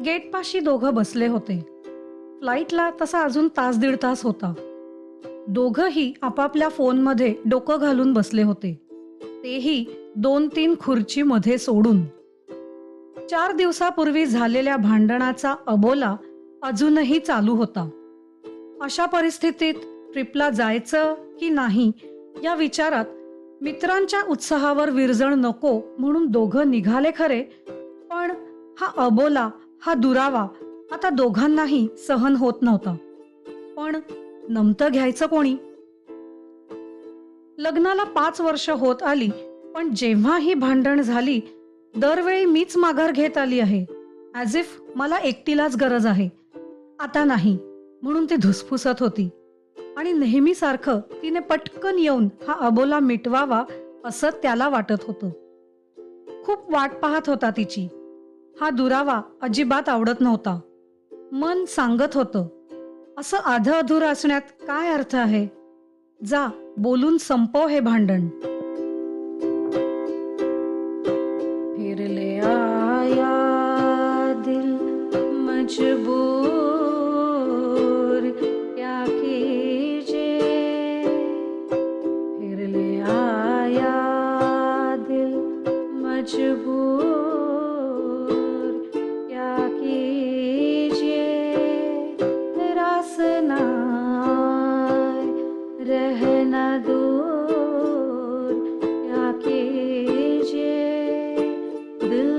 गेटपाशी दोघं बसले होते. फ्लाईटला तसा अजून तास दीड तास होता. दोघंही आपापल्या फोनमध्ये डोकं घालून बसले होते. तेही 2-3 खुर्ची मध्ये सोडून. 4 दिवसापूर्वी झालेल्या भांडणाचा अबोला अजूनही चालू होता. अशा परिस्थितीत ट्रिपला जायचं की नाही या विचारात मित्रांच्या उत्साहावर विरजण नको म्हणून दोघं निघाले खरे, पण हा अबोला, हा दुरावा आता दोघांनाही सहन होत नव्हता. पण नमतं घ्यायचं कोणी? लग्नाला 5 वर्ष होत आली, पण जेव्हा ही भांडण झाली दरवेळी मीच माघार घेत आली आहे. ॲज इफ मला एकटीलाच गरज आहे. आता नाही म्हणून ती धुसफुसत होती आणि नेहमीसारखं तिने पटकन येऊन हा अबोला मिटवावा असं त्याला वाटत होतं. खूप वाट पाहत होता तिची. हा दुरावा अजिबात आवडत नव्हता. मन सांगत होतं, असं आधं अधुरं असण्यात काय अर्थ आहे? जा, बोलून संपव हे भांडण. फिर ले आया दिल मजबूर, क्या कीजिए. फिर ले आया दिल मजबूर, क्या कीजिए. रास ना रहना दूर, क्या कीजिए. दिल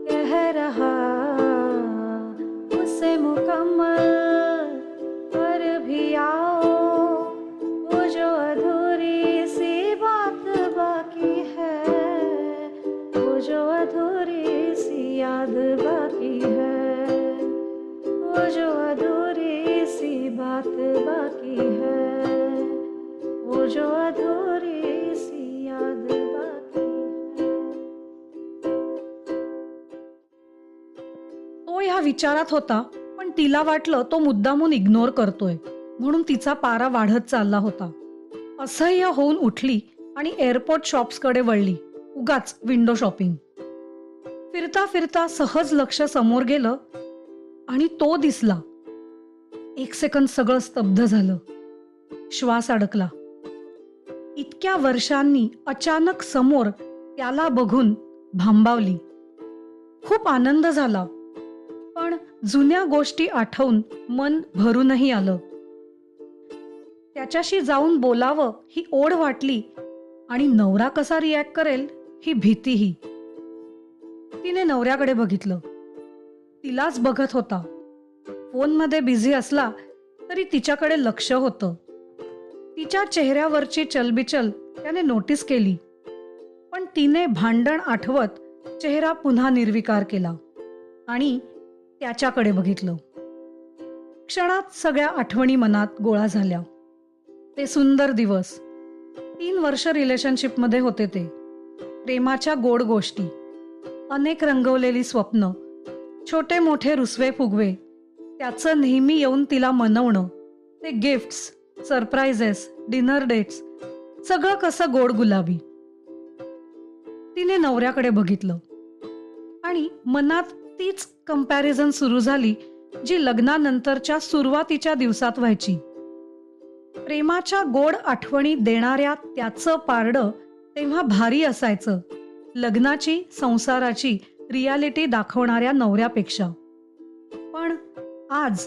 कह रहा उसे मुकम्मल, पर भी आओ वो जो अधूरी सी बात बाकी है, वो जो अधूरी सी याद बाकी है, वो जो अधूरी सी बात बाकी है, वो जो अधूरी सी याद बाकी है. तो ह्या विचारात होता, पण तिला वाटलं तो मुद्दामून इग्नोर करतोय म्हणून तिचा पारा वाढत चालला होता. असह्य होऊन उठली आणि एअरपोर्ट शॉप्सकडे वळली. उगाच विंडो शॉपिंग. फिरता फिरता सहज लक्ष समोर गेलं आणि तो दिसला. 1 सेकंद सगळं स्तब्ध झालं. श्वास अडकला. इतक्या वर्षांनी अचानक समोर त्याला बघून भांबावली. खूप आनंद झाला, पण जुन्या गोष्टी आठवून मन भरूनही आलं. त्याच्याशी जाऊन बोलावं ही ओढ वाटली आणि नवरा कसा रिॲक्ट करेल ही भीतीही. तिने नवऱ्याकडे बघितलं. तिलाच बघत होता. फोनमध्ये बिझी असला तरी तिच्याकडे लक्ष होतं. तिच्या चेहऱ्यावरची चलबिचल त्याने नोटीस केली, पण तिने भांडण आठवत चेहरा पुन्हा निर्विकार केला आणि त्याच्याकडे बघितलं. क्षणात सगळ्या आठवणी मनात गोळा झाल्या. ते सुंदर दिवस. 3 वर्ष रिलेशनशिपमध्ये होते ते. प्रेमाच्या गोड गोष्टी, अनेक रंगवलेली स्वप्न, छोटे मोठे रुसवे फुगवे, त्याचं नेहमी येऊन तिला मनवणं, ते गिफ्ट्स, सरप्राइजेस, डिनर डेट्स, सगळं कसं गोड गुलाबी. तिने नवऱ्याकडे बघितलं आणि मनात तीच कंपॅरिझन सुरू झाली जी लग्नानंतरच्या सुरुवातीच्या दिवसात व्हायची. प्रेमाच्या गोड आठवणी देणाऱ्या त्याचं पारडं तेव्हा भारी असायचं लग्नाची, संसाराची रियालिटी दाखवणाऱ्या नवऱ्यापेक्षा. पण आज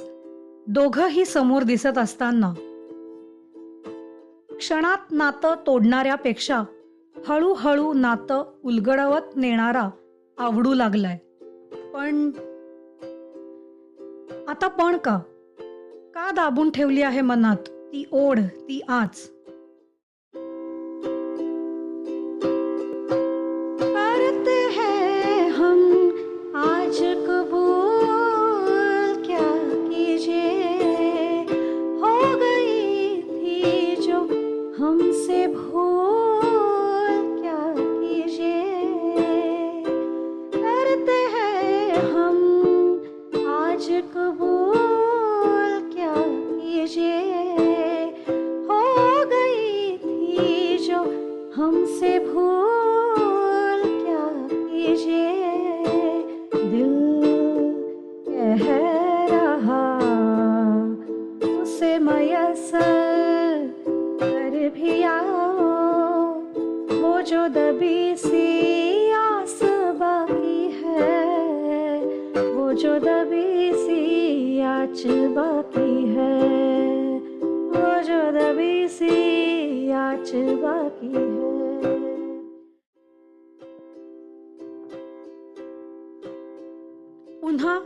दोघंही समोर दिसत असताना क्षणात नातं तोडणाऱ्यापेक्षा हळूहळू नातं उलगडवत नेणारा आवडू लागलाय. पण आता पण का? का दाबून ठेवली आहे मनात ती ओढ, ती आच? करते हैं हम आज कबूल, क्या कीजिए. हो गई थी जो हमसे भूल, क्या कीजिए. करते हैं हम आज कबूल, क्या कीजिए. हो रुकी सी आस बाकी है, वो जो दबी सी आँच बाकी है, वो जो दबी सी आँच बाकी है. पुन्हा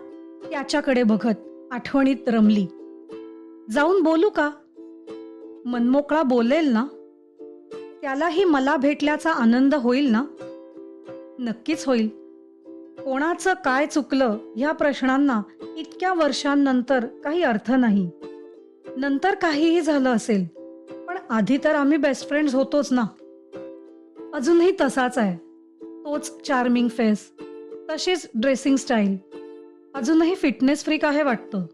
त्याच्याकडे बघत आठवणीत रमली. जाऊन बोलू का? मनमोकळा बोलेल ना? त्यालाही मला भेटल्याचा आनंद होईल ना? नक्कीच होईल. कोणाचं काय चुकलं ह्या प्रश्नांना इतक्या वर्षांनंतर काही अर्थ नाही. नंतर काहीही झालं असेल, पण आधी तर आम्ही बेस्ट फ्रेंड्स होतोच ना. अजूनही तसाच आहे. तोच चार्मिंग फेस, तशीच ड्रेसिंग स्टाईल, अजूनही फिटनेस फ्रीक आहे वाटतं.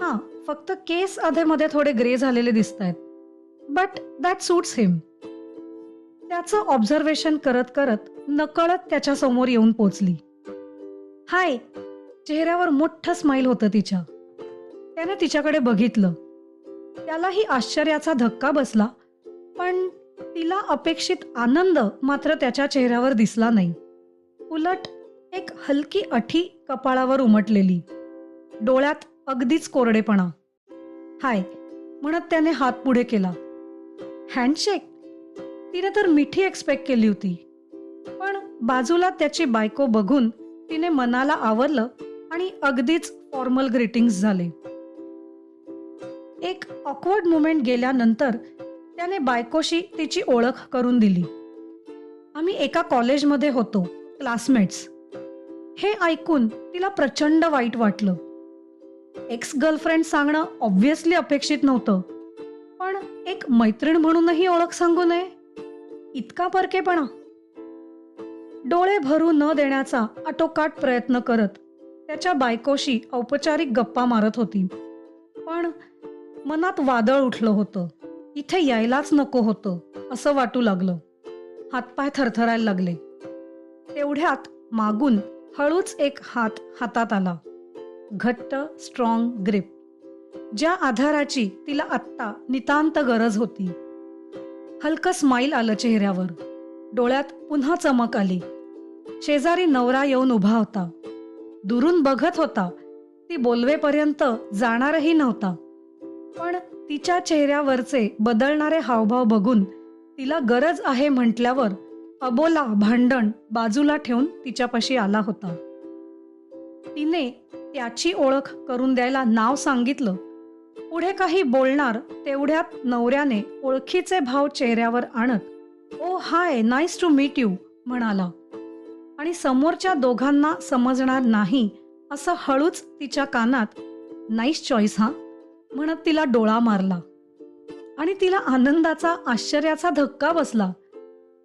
हां, फक्त केस अधेमध्ये थोडे ग्रे झालेले दिसत आहेत. बट दॅट सूट्स हिम. त्याचं ऑब्झर्वेशन करत करत नकळत त्याच्या समोर येऊन पोचली. हाय. चेहऱ्यावर मोठं स्माईल होतं तिच्या. त्याने तिच्याकडे बघितलं. त्यालाही आश्चर्याचा धक्का बसला, पण तिला अपेक्षित आनंद मात्र त्याच्या चेहऱ्यावर दिसला नाही. उलट एक हलकी अठी कपाळावर उमटलेली, डोळ्यात अगदीच कोरडेपणा. हाय म्हणत त्याने हात पुढे केला. हँडशेक? तिने तर मिठी एक्सपेक्ट केली होती, पण बाजूला त्याची बायको बघून तिने मनाला आवरलं आणि अगदीच फॉर्मल ग्रीटिंग्स झाले. एक ऑकवर्ड मोमेंट गेल्यानंतर त्याने बायकोशी तिची ओळख करून दिली. आम्ही एका कॉलेजमध्ये होतो, क्लासमेट्स. हे ऐकून तिला प्रचंड वाईट वाटलं. एक्स गर्लफ्रेंड सांगणं ऑब्व्हियसली अपेक्षित नव्हतं, पण एक मैत्रीण म्हणूनही ओळख सांगू नये, इतका परकेपणा. डोळे भरू न देण्याचा आटोकाट प्रयत्न करत त्याच्या बायकोशी औपचारिक गप्पा मारत होती, पण मनात वादळ उठलं होतं. इथे यायलाच नको होतं असं वाटू लागलं. हातपाय थरथरायला लागले. तेवढ्यात मागून हळूच एक हात हातात आला. घट्ट स्ट्रॉंग ग्रिप, ज्या आधाराची तिला आत्ता नितांत गरज होती. हलकं स्माईल आलं चेहऱ्यावर. डोळ्यात पुन्हा चमक आली. शेजारी नवरा येऊन उभा होता. दुरून बघत होता. ती बोलवेपर्यंत जाणारही नव्हता, पण तिच्या चेहऱ्यावरचे बदलणारे हावभाव बघून तिला गरज आहे म्हटल्यावर अबोला भांडण बाजूला ठेवून तिच्यापाशी आला होता. तिने त्याची ओळख करून द्यायला नाव सांगितलं. पुढे काही बोलणार तेवढ्यात नवऱ्याने ओळखीचे भाव चेहऱ्यावर आणत ओ हाय, नाईस टू मीट यू म्हणाला आणि समोरच्या दोघांना समजणार नाही असं हळूच तिच्या कानात नाईस चॉईस हा म्हणत तिला डोळा मारला. आणि तिला आनंदाचा आश्चर्याचा धक्का बसला.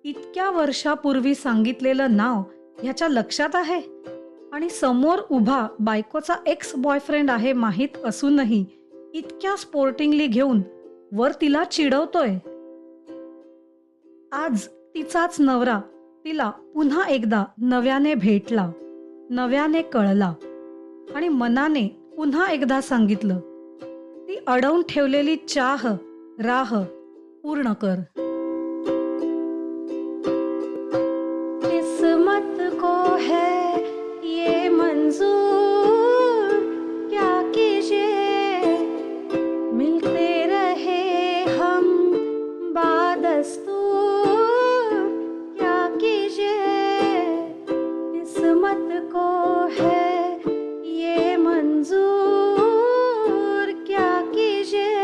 इतक्या वर्षापूर्वी सांगितलेलं नाव ह्याच्या लक्षात आहे आणि समोर उभा बायकोचा एक्स बॉयफ्रेंड आहे माहीत असूनही इतक्या स्पोर्टिंगली घेऊन वर तिला चिडवतोय. आज तिचाच नवरा तिला पुन्हा एकदा नव्याने भेटला, नव्याने कळला आणि मनाने पुन्हा एकदा सांगितलं, ती अडवून ठेवलेली चाह राह पूर्ण कर. किस्मत को है ये मंजूर, क्या कीजिए मिलते रहे हम बादस्तूर, क्या कीजिए किस्मत को है ये मंजूर, क्या कीजिए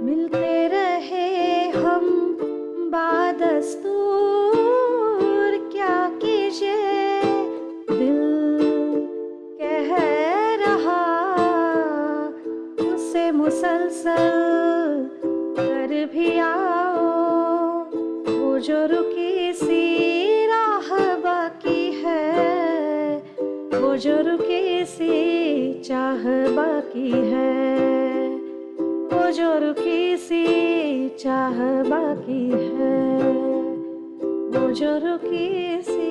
मिलते रहे हम बादस्तूर, क्या कीजिए दिल कह रहा उसे मुसलसल कर भी आओ, वो जो रुकी सी राह बाकी है, वो जो रुकी सी चाह बाकी है, वो जो रुकी सी चाह बाकी है, वो जो रुकी सी